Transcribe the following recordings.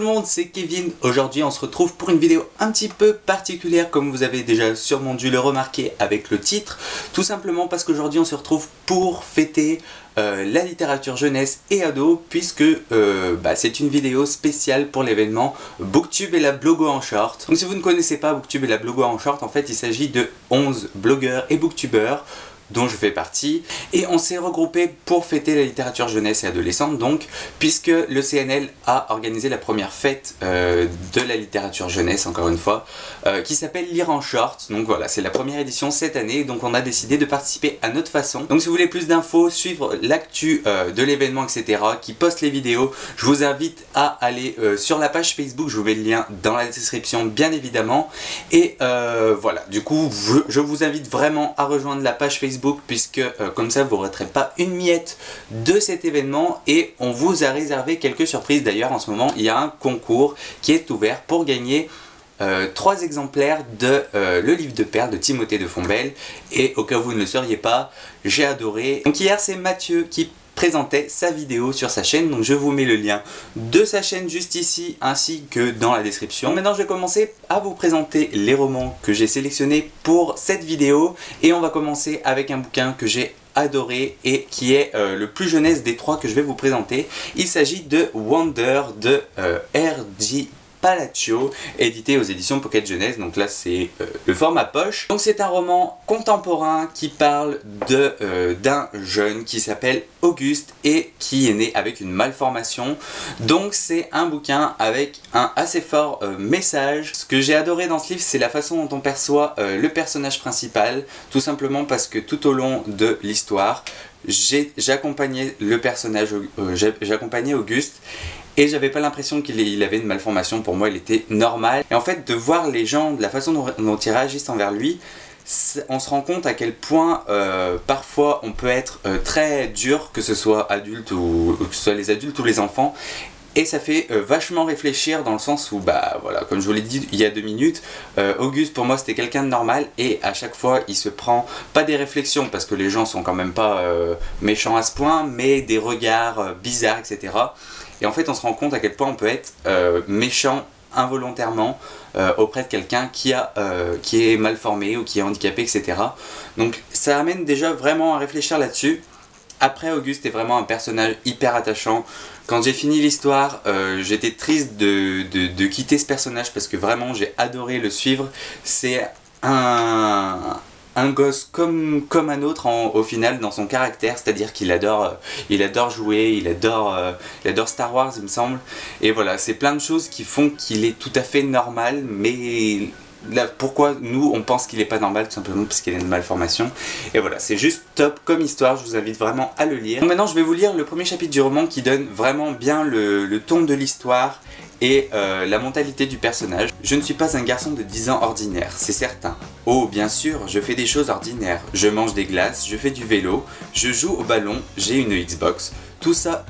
le monde, c'est Kevin. Aujourd'hui on se retrouve pour une vidéo un petit peu particulière comme vous avez déjà sûrement dû le remarquer avec le titre. Tout simplement parce qu'aujourd'hui on se retrouve pour fêter la littérature jeunesse et ado, puisque c'est une vidéo spéciale pour l'événement Booktube et la blogo en short. Donc si vous ne connaissez pas Booktube et la blogo en short, en fait il s'agit de 11 blogueurs et booktubeurs dont je fais partie, et on s'est regroupé pour fêter la littérature jeunesse et adolescente, donc puisque le CNL a organisé la première fête de la littérature jeunesse, encore une fois, qui s'appelle Lire en short. Donc voilà, c'est la première édition cette année, donc on a décidé de participer à notre façon. Donc si vous voulez plus d'infos, suivre l'actu de l'événement, etc., qui poste les vidéos, je vous invite à aller sur la page Facebook, je vous mets le lien dans la description bien évidemment, et voilà, du coup je vous invite vraiment à rejoindre la page Facebook, puisque comme ça vous ne raterez pas une miette de cet événement, et on vous a réservé quelques surprises. D'ailleurs en ce moment il y a un concours qui est ouvert pour gagner 3 exemplaires de le livre de perles de Timothée de Fontbelle, et au cas où vous ne le sauriez pas, j'ai adoré. Donc hier c'est Mathieu qui présentait sa vidéo sur sa chaîne, donc je vous mets le lien de sa chaîne juste ici ainsi que dans la description. Maintenant je vais commencer à vous présenter les romans que j'ai sélectionnés pour cette vidéo, et on va commencer avec un bouquin que j'ai adoré et qui est le plus jeunesse des 3 que je vais vous présenter. Il s'agit de Wonder de R.J. Palacio, édité aux éditions Pocket Jeunesse. Donc là c'est le format poche. Donc c'est un roman contemporain qui parle d'un jeune qui s'appelle Auguste et qui est né avec une malformation. Donc c'est un bouquin avec un assez fort message. Ce que j'ai adoré dans ce livre, c'est la façon dont on perçoit le personnage principal, tout simplement parce que tout au long de l'histoire, j'accompagnais le personnage, j'accompagnais Auguste, et j'avais pas l'impression qu'il avait une malformation. Pour moi il était normal, et en fait de voir les gens, de la façon dont ils réagissent envers lui, on se rend compte à quel point parfois on peut être très dur, que ce soit adulte ou que ce soit les adultes ou les enfants. Et ça fait vachement réfléchir, dans le sens où, voilà, comme je vous l'ai dit il y a 2 minutes, Auguste pour moi c'était quelqu'un de normal, et à chaque fois il se prend, pas des réflexions parce que les gens sont quand même pas méchants à ce point, mais des regards bizarres, etc. Et en fait on se rend compte à quel point on peut être méchant involontairement auprès de quelqu'un qui est mal formé ou qui est handicapé, etc. Donc ça amène déjà vraiment à réfléchir là-dessus. Après, Auguste est vraiment un personnage hyper attachant. Quand j'ai fini l'histoire, j'étais triste de quitter ce personnage parce que vraiment j'ai adoré le suivre. C'est un gosse comme un autre au final dans son caractère, c'est-à-dire qu'il adore jouer, il adore Star Wars il me semble. Et voilà, c'est plein de choses qui font qu'il est tout à fait normal, mais là, pourquoi nous on pense qu'il est pas normal? Tout simplement parce qu'il a une malformation. Et voilà, c'est juste top comme histoire, je vous invite vraiment à le lire. Donc maintenant je vais vous lire le premier chapitre du roman qui donne vraiment bien le ton de l'histoire et la mentalité du personnage. Je ne suis pas un garçon de 10 ans ordinaire, c'est certain. Oh bien sûr, je fais des choses ordinaires. Je mange des glaces, je fais du vélo, je joue au ballon, j'ai une Xbox. Tout ça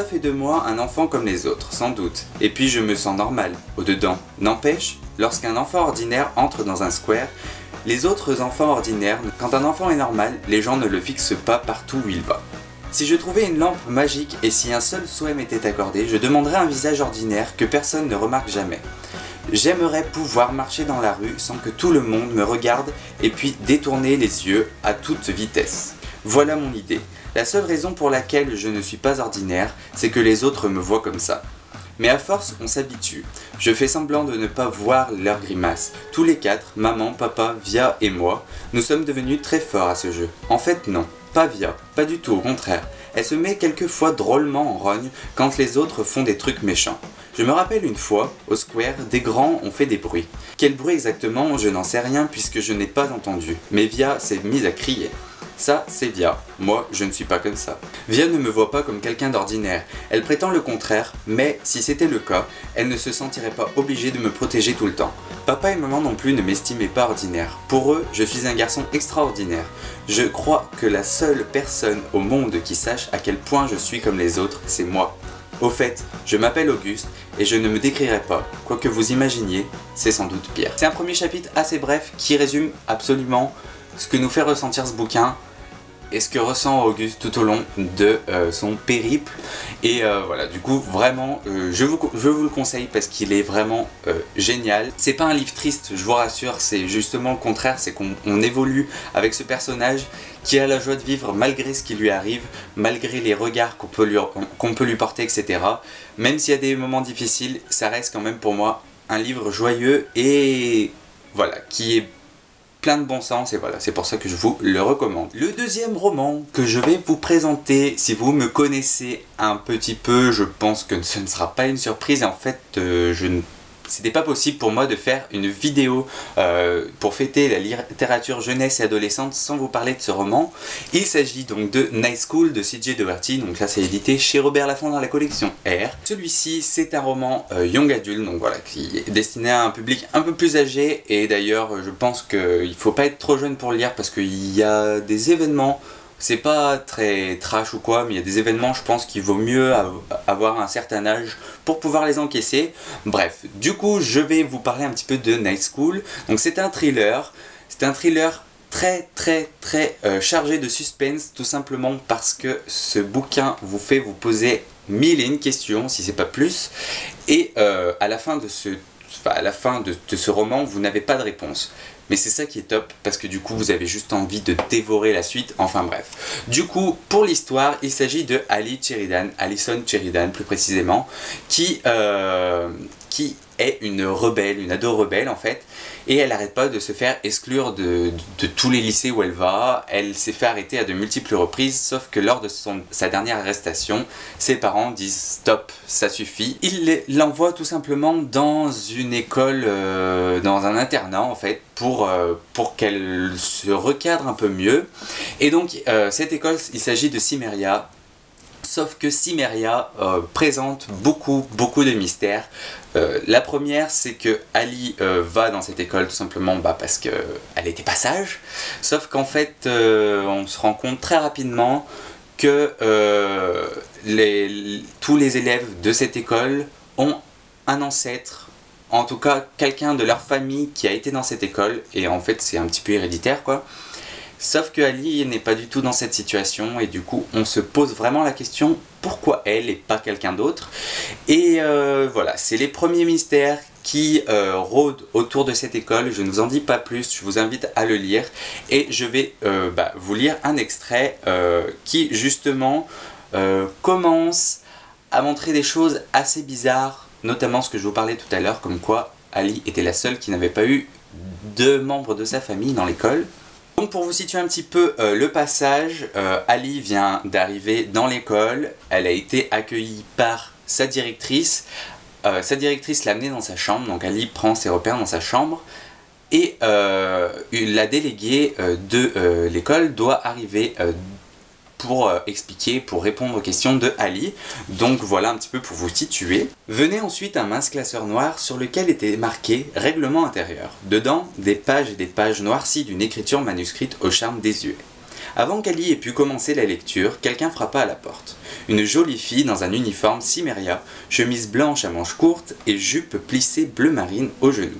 fait de moi un enfant comme les autres, sans doute. Et puis je me sens normal, au-dedans. N'empêche, lorsqu'un enfant ordinaire entre dans un square, les autres enfants ordinaires, quand un enfant est normal, les gens ne le fixent pas partout où il va. Si je trouvais une lampe magique et si un seul souhait m'était accordé, je demanderais un visage ordinaire que personne ne remarque jamais. J'aimerais pouvoir marcher dans la rue sans que tout le monde me regarde et puis détourner les yeux à toute vitesse. Voilà mon idée. La seule raison pour laquelle je ne suis pas ordinaire, c'est que les autres me voient comme ça. Mais à force, on s'habitue. Je fais semblant de ne pas voir leurs grimaces. Tous les 4, maman, papa, Via et moi, nous sommes devenus très forts à ce jeu. En fait, non, pas Via, pas du tout, au contraire. Elle se met quelquefois drôlement en rogne quand les autres font des trucs méchants. Je me rappelle une fois, au square, des grands ont fait des bruits. Quel bruit exactement, je n'en sais rien puisque je n'ai pas entendu. Mais Via s'est mise à crier. Ça, c'est Via. Moi, je ne suis pas comme ça. Via ne me voit pas comme quelqu'un d'ordinaire. Elle prétend le contraire, mais si c'était le cas, elle ne se sentirait pas obligée de me protéger tout le temps. Papa et maman non plus ne m'estimaient pas ordinaire. Pour eux, je suis un garçon extraordinaire. Je crois que la seule personne au monde qui sache à quel point je suis comme les autres, c'est moi. Au fait, je m'appelle Auguste et je ne me décrirai pas. Quoi que vous imaginiez, c'est sans doute pire. C'est un premier chapitre assez bref qui résume absolument ce que nous fait ressentir ce bouquin. et ce que ressent Auguste tout au long de son périple. Et voilà, du coup vraiment je vous le conseille parce qu'il est vraiment génial. C'est pas un livre triste, je vous rassure, c'est justement le contraire, c'est qu'on évolue avec ce personnage qui a la joie de vivre malgré ce qui lui arrive, malgré les regards qu'on peut lui porter, etc. Même s'il y a des moments difficiles, ça reste quand même pour moi un livre joyeux et voilà, qui est plein de bon sens, et voilà, c'est pour ça que je vous le recommande. Le deuxième roman que je vais vous présenter, si vous me connaissez un petit peu, je pense que ce ne sera pas une surprise, et en fait, c'était pas possible pour moi de faire une vidéo pour fêter la littérature jeunesse et adolescente sans vous parler de ce roman. Il s'agit donc de Night School de C.J. Doherty, donc là c'est édité chez Robert Laffont dans la collection R. Celui-ci c'est un roman young adulte, donc voilà, qui est destiné à un public un peu plus âgé, et d'ailleurs je pense qu'il faut pas être trop jeune pour le lire parce qu'il y a des événements. C'est pas très trash ou quoi, mais il y a des événements, je pense qu'il vaut mieux avoir un certain âge pour pouvoir les encaisser. Bref, du coup, je vais vous parler un petit peu de Night School. Donc c'est un thriller. C'est un thriller très chargé de suspense, tout simplement parce que ce bouquin vous fait vous poser mille et une questions, si c'est pas plus. Et à la fin de ce roman, vous n'avez pas de réponse. Mais c'est ça qui est top, parce que du coup vous avez juste envie de dévorer la suite, enfin bref. Du coup, pour l'histoire, il s'agit de Allison Sheridan plus précisément, qui est une rebelle, une ado rebelle en fait, et elle n'arrête pas de se faire exclure de tous les lycées où elle va. Elle s'est fait arrêter à de multiples reprises, sauf que lors de sa dernière arrestation, ses parents disent stop, ça suffit. Ils l'envoient tout simplement dans une école, dans un internat en fait, pour qu'elle se recadre un peu mieux. Et donc cette école, il s'agit de Cimmeria. Sauf que Cimmeria présente beaucoup de mystères. La première, c'est que Ali va dans cette école tout simplement parce qu'elle était pas sage. Sauf qu'en fait, on se rend compte très rapidement que tous les élèves de cette école ont un ancêtre, en tout cas quelqu'un de leur famille qui a été dans cette école, et en fait c'est un petit peu héréditaire quoi. Sauf que Ali n'est pas du tout dans cette situation, et du coup on se pose vraiment la question pourquoi elle et pas quelqu'un d'autre. Et voilà, c'est les premiers mystères qui rôdent autour de cette école. Je ne vous en dis pas plus, je vous invite à le lire, et je vais vous lire un extrait qui justement commence à montrer des choses assez bizarres, notamment ce que je vous parlais tout à l'heure, comme quoi Ali était la seule qui n'avait pas eu de membres de sa famille dans l'école. Donc pour vous situer un petit peu le passage, Ali vient d'arriver dans l'école, elle a été accueillie par sa directrice. Sa directrice l'a amenée dans sa chambre, donc Ali prend ses repères dans sa chambre, et la déléguée de l'école doit arriver pour expliquer, pour répondre aux questions de Ali. Donc voilà un petit peu pour vous situer. Venait ensuite un mince classeur noir sur lequel était marqué « Règlement intérieur ». Dedans, des pages et des pages noircies d'une écriture manuscrite au charme désuet. Avant qu'Ali ait pu commencer la lecture, quelqu'un frappa à la porte. Une jolie fille dans un uniforme Cimmeria, chemise blanche à manches courtes et jupe plissée bleu marine aux genoux,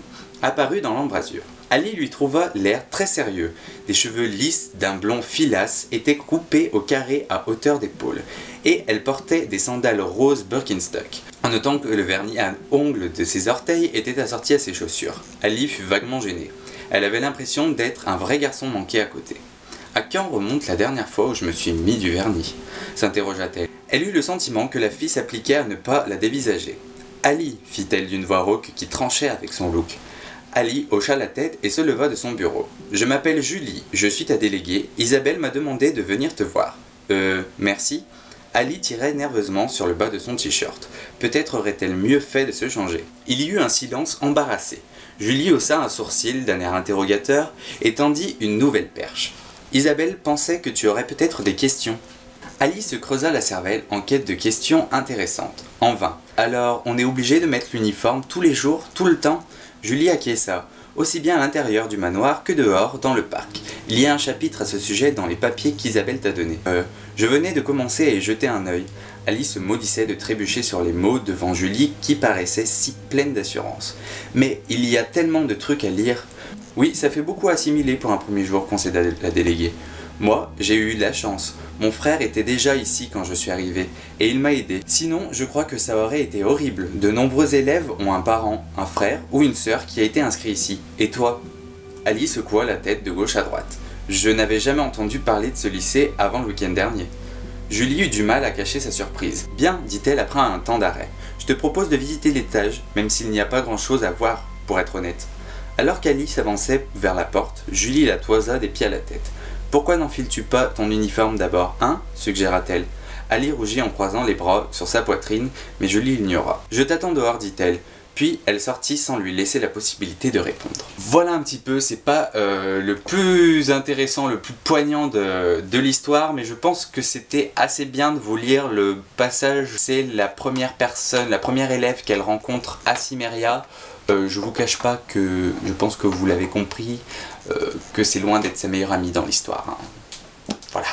apparut dans l'embrasure. Ali lui trouva l'air très sérieux. Des cheveux lisses d'un blond filasse étaient coupés au carré à hauteur d'épaule, et elle portait des sandales roses Birkenstock, en notant que le vernis à ongles de ses orteils était assorti à ses chaussures. Ali fut vaguement gênée. Elle avait l'impression d'être un vrai garçon manqué à côté. « À quand remonte la dernière fois où je me suis mis du vernis ?» s'interrogea-t-elle. Elle eut le sentiment que la fille s'appliquait à ne pas la dévisager. « Ali !» fit-elle d'une voix rauque qui tranchait avec son look. Ali hocha la tête et se leva de son bureau. « Je m'appelle Julie, je suis ta déléguée. Isabelle m'a demandé de venir te voir. »« merci ?» Ali tirait nerveusement sur le bas de son t-shirt. Peut-être aurait-elle mieux fait de se changer. Il y eut un silence embarrassé. Julie haussa un sourcil d'un air interrogateur et tendit une nouvelle perche. « Isabelle pensait que tu aurais peut-être des questions. » Ali se creusa la cervelle en quête de questions intéressantes. En vain. « Alors, on est obligé de mettre l'uniforme tous les jours, tout le temps ?» Julie acquiesça, aussi bien à l'intérieur du manoir que dehors, dans le parc. Il y a un chapitre à ce sujet dans les papiers qu'Isabelle t'a donnés. Je venais de commencer à y jeter un œil. Ali se maudissait de trébucher sur les mots devant Julie qui paraissait si pleine d'assurance. Mais il y a tellement de trucs à lire. Oui, ça fait beaucoup à assimiler pour un premier jour, concéda la déléguée. Moi, j'ai eu de la chance. Mon frère était déjà ici quand je suis arrivé, et il m'a aidé. Sinon, je crois que ça aurait été horrible. De nombreux élèves ont un parent, un frère ou une sœur qui a été inscrit ici. Et toi ? Ali secoua la tête de gauche à droite. Je n'avais jamais entendu parler de ce lycée avant le week-end dernier. Julie eut du mal à cacher sa surprise. Bien, dit-elle après un temps d'arrêt. Je te propose de visiter l'étage, même s'il n'y a pas grand-chose à voir, pour être honnête. Alors qu'Ali s'avançait vers la porte, Julie la toisa des pieds à la tête. Pourquoi n'enfiles-tu pas ton uniforme d'abord, hein ? Suggéra-t-elle. Ali rougit en croisant les bras sur sa poitrine, mais Julie l'ignora. Je t'attends dehors, dit-elle. Puis elle sortit sans lui laisser la possibilité de répondre. Voilà un petit peu, c'est pas le plus intéressant, le plus poignant de l'histoire, mais je pense que c'était assez bien de vous lire le passage. C'est la première personne, la première élève qu'elle rencontre à Cimmeria. Je vous cache pas que je pense que vous l'avez compris, que c'est loin d'être sa meilleure amie dans l'histoire. Hein. Voilà.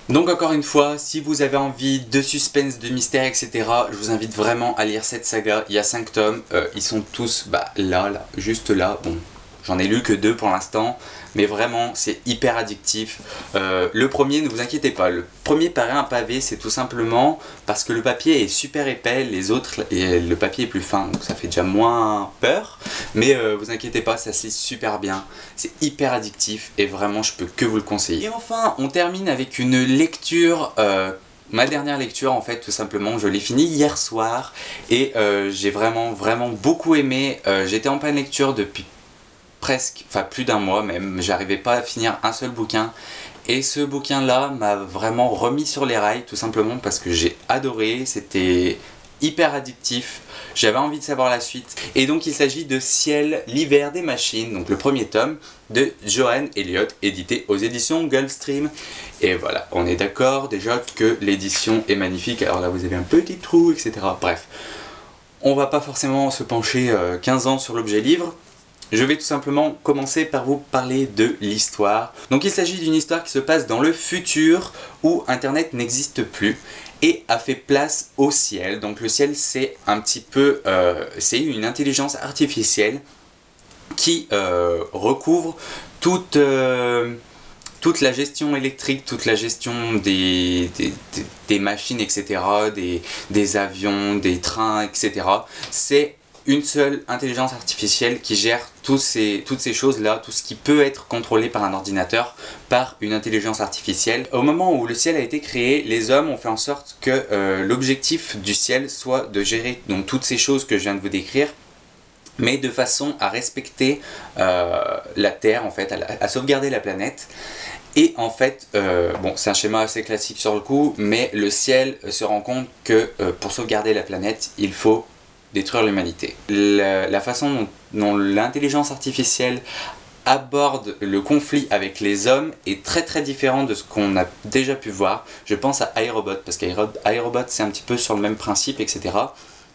Donc encore une fois, si vous avez envie de suspense, de mystère, etc., je vous invite vraiment à lire cette saga. Il y a 5 tomes, ils sont tous là, juste là. Bon, j'en ai lu que 2 pour l'instant, mais vraiment c'est hyper addictif. Le premier, ne vous inquiétez pas, le premier paraît un pavé, c'est tout simplement parce que le papier est super épais, les autres, et le papier est plus fin, donc ça fait déjà moins peur. Mais vous inquiétez pas, ça se lit super bien, c'est hyper addictif et vraiment je peux que vous le conseiller. Et enfin, on termine avec une lecture, ma dernière lecture en fait, tout simplement, je l'ai fini hier soir et j'ai vraiment beaucoup aimé. J'étais en pleine lecture depuis plus d'un mois même, j'arrivais pas à finir un seul bouquin. Et ce bouquin là m'a vraiment remis sur les rails, tout simplement parce que j'ai adoré, c'était hyper addictif, j'avais envie de savoir la suite. Et donc il s'agit de Ciel, l'hiver des machines, donc le premier tome de Joanne Elliott, édité aux éditions Gulfstream. Et voilà, on est d'accord déjà que l'édition est magnifique, alors là vous avez un petit trou, etc. Bref, on va pas forcément se pencher 15 ans sur l'objet livre. Je vais tout simplement commencer par vous parler de l'histoire. Donc il s'agit d'une histoire qui se passe dans le futur où Internet n'existe plus et a fait place au ciel. Donc le ciel c'est un petit peu, c'est une intelligence artificielle qui recouvre toute la gestion électrique, toute la gestion des machines, etc., des avions, des trains, etc. C'est une seule intelligence artificielle qui gère toutes ces choses-là, tout ce qui peut être contrôlé par un ordinateur, par une intelligence artificielle. Au moment où le ciel a été créé, les hommes ont fait en sorte que l'objectif du ciel soit de gérer donc, toutes ces choses que je viens de vous décrire, mais de façon à respecter la Terre, en fait, à sauvegarder la planète. Et en fait, bon, c'est un schéma assez classique sur le coup, mais le ciel se rend compte que pour sauvegarder la planète, il faut détruire l'humanité. La façon dont l'intelligence artificielle aborde le conflit avec les hommes est très différente de ce qu'on a déjà pu voir. Je pense à iRobot, parce qu'iRobot c'est un petit peu sur le même principe, etc.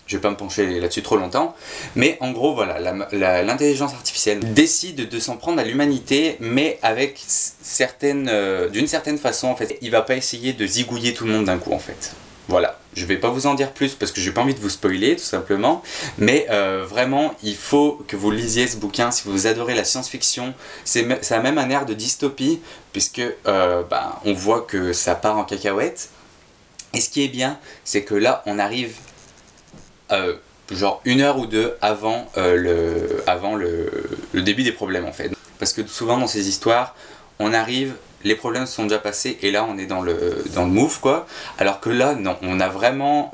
Je vais pas me pencher là-dessus trop longtemps, mais en gros voilà, l'intelligence artificielle décide de s'en prendre à l'humanité, mais avec d'une certaine façon en fait. Il va pas essayer de zigouiller tout le monde d'un coup en fait. Voilà, je vais pas vous en dire plus parce que j'ai pas envie de vous spoiler tout simplement, mais vraiment il faut que vous lisiez ce bouquin si vous adorez la science-fiction. Ça a même un air de dystopie puisque on voit que ça part en cacahuète. Et ce qui est bien, c'est que là on arrive genre 1 heure ou 2 avant le début des problèmes en fait. Parce que souvent dans ces histoires, on arrive, les problèmes sont déjà passés et là on est dans le move quoi. Alors que là non, on a vraiment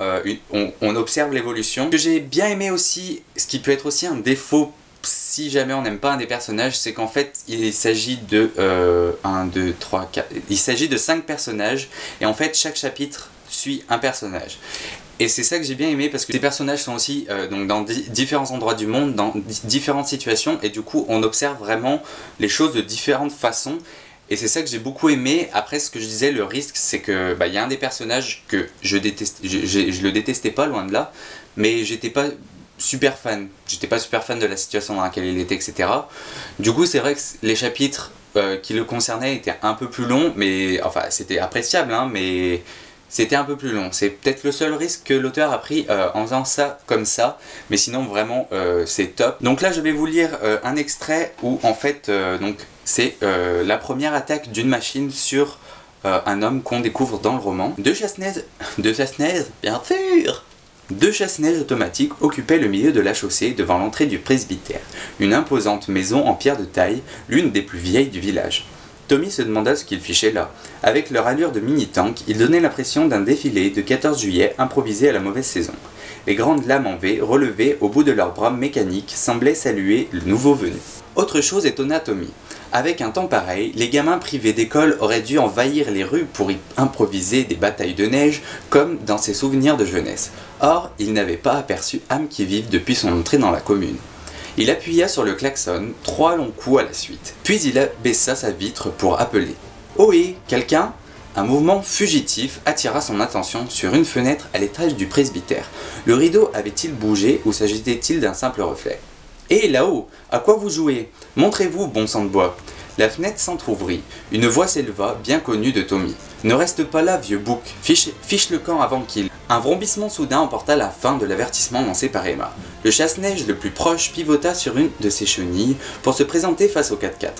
on observe l'évolution. Ce que j'ai bien aimé aussi, ce qui peut être aussi un défaut si jamais on n'aime pas un des personnages, c'est qu'en fait il s'agit de 1, 2, 3, 4, il s'agit de 5 personnages et en fait chaque chapitre suit un personnage. Et c'est ça que j'ai bien aimé parce que ces personnages sont aussi donc dans différents endroits du monde, dans différentes situations et du coup on observe vraiment les choses de différentes façons. Et c'est ça que j'ai beaucoup aimé. Après, ce que je disais, le risque, c'est que y a un des personnages que je déteste, je le détestais pas, loin de là, mais j'étais pas super fan. J'étais pas super fan de la situation dans laquelle il était, etc. Du coup, c'est vrai que les chapitres qui le concernaient étaient un peu plus longs, mais enfin, c'était appréciable, hein, mais c'était un peu plus long. C'est peut-être le seul risque que l'auteur a pris en faisant ça comme ça, mais sinon vraiment c'est top. Donc là je vais vous lire un extrait où en fait donc c'est la première attaque d'une machine sur un homme qu'on découvre dans le roman. Deux chasse-neige, bien sûr. Deux chasse-neige automatiques occupaient le milieu de la chaussée devant l'entrée du presbytère, une imposante maison en pierre de taille, l'une des plus vieilles du village. Tommy se demanda ce qu'ils fichaient là. Avec leur allure de mini-tank, ils donnaient l'impression d'un défilé de 14 juillet improvisé à la mauvaise saison. Les grandes lames en V, relevées au bout de leurs bras mécaniques, semblaient saluer le nouveau venu. Autre chose étonna Tommy. Avec un temps pareil, les gamins privés d'école auraient dû envahir les rues pour y improviser des batailles de neige, comme dans ses souvenirs de jeunesse. Or, il n'avait pas aperçu âme qui vive depuis son entrée dans la commune. Il appuya sur le klaxon 3 longs coups à la suite, puis il abaissa sa vitre pour appeler. « Ohé, quelqu'un ?» Un mouvement fugitif attira son attention sur une fenêtre à l'étage du presbytère. Le rideau avait-il bougé ou s'agissait-il d'un simple reflet ? « Hé, là-haut, à quoi vous jouez ? Montrez-vous, bon sang de bois !» La fenêtre s'entr'ouvrit. Une voix s'éleva, bien connue de Tommy. « Ne reste pas là, vieux bouc, fiche le camp avant qu'il... » Un vrombissement soudain emporta la fin de l'avertissement lancé par Emma. Le chasse-neige le plus proche pivota sur une de ses chenilles pour se présenter face au 4x4.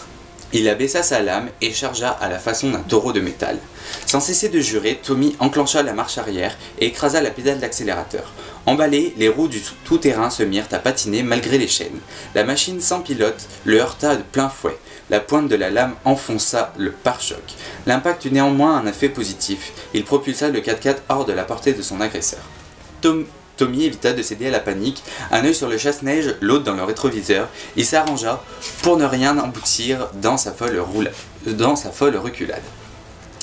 Il abaissa sa lame et chargea à la façon d'un taureau de métal. Sans cesser de jurer, Tommy enclencha la marche arrière et écrasa la pédale d'accélérateur. Emballés, les roues du tout-terrain se mirent à patiner malgré les chaînes. La machine sans pilote le heurta de plein fouet. La pointe de la lame enfonça le pare-choc. L'impact eut néanmoins un effet positif. Il propulsa le 4x4 hors de la portée de son agresseur. Tommy évita de céder à la panique, un œil sur le chasse-neige, l'autre dans le rétroviseur. Il s'arrangea pour ne rien emboutir dans sa folle reculade.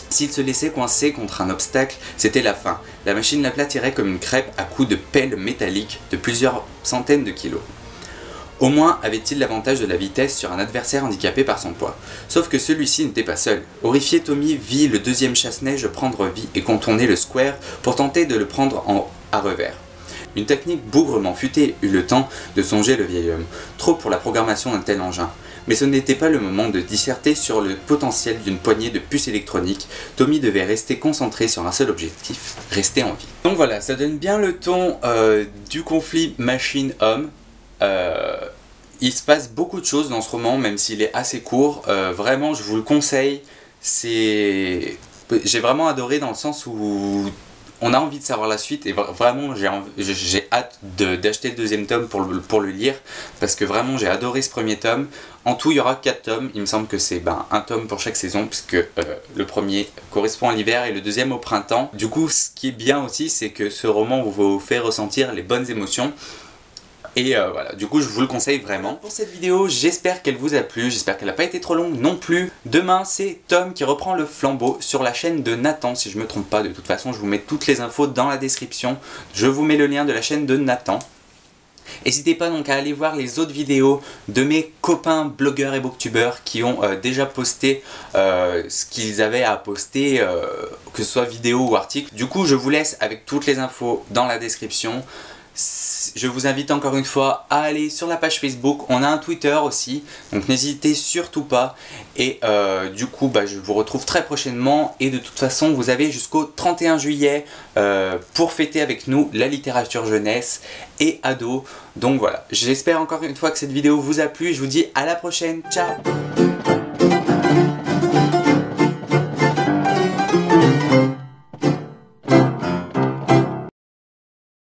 S'il se laissait coincer contre un obstacle, c'était la fin. La machine l'aplatirait comme une crêpe à coups de pelle métallique de plusieurs centaines de kilos. Au moins avait-il l'avantage de la vitesse sur un adversaire handicapé par son poids. Sauf que celui-ci n'était pas seul. Horrifié, Tommy vit le deuxième chasse-neige prendre vie et contourner le square pour tenter de le prendre à revers. Une technique bougrement futée eut le temps de songer le vieil homme. Trop pour la programmation d'un tel engin. Mais ce n'était pas le moment de disserter sur le potentiel d'une poignée de puces électroniques. Tommy devait rester concentré sur un seul objectif, rester en vie. Donc voilà, ça donne bien le ton du conflit machine-homme. Il se passe beaucoup de choses dans ce roman, même s'il est assez court. Vraiment, je vous le conseille. J'ai vraiment adoré dans le sens où on a envie de savoir la suite et vraiment j'ai hâte d'acheter le deuxième tome pour le lire parce que vraiment j'ai adoré ce premier tome. En tout il y aura 4 tomes, il me semble que c'est un tome pour chaque saison puisque le premier correspond à l'hiver et le deuxième au printemps. Du coup ce qui est bien aussi c'est que ce roman vous fait ressentir les bonnes émotions. Et voilà, du coup je vous le conseille vraiment. Pour cette vidéo, j'espère qu'elle vous a plu, j'espère qu'elle n'a pas été trop longue non plus. Demain, c'est Tom qui reprend le flambeau sur la chaîne de Nathan, si je me trompe pas. De toute façon, je vous mets toutes les infos dans la description. Je vous mets le lien de la chaîne de Nathan. N'hésitez pas donc à aller voir les autres vidéos de mes copains blogueurs et booktubeurs qui ont déjà posté ce qu'ils avaient à poster, que ce soit vidéo ou article. Du coup, je vous laisse avec toutes les infos dans la description. Je vous invite encore une fois à aller sur la page Facebook, on a un Twitter aussi, donc n'hésitez surtout pas. Et du coup, je vous retrouve très prochainement et de toute façon, vous avez jusqu'au 31 juillet pour fêter avec nous la littérature jeunesse et ado. Donc voilà, j'espère encore une fois que cette vidéo vous a plu, je vous dis à la prochaine, ciao!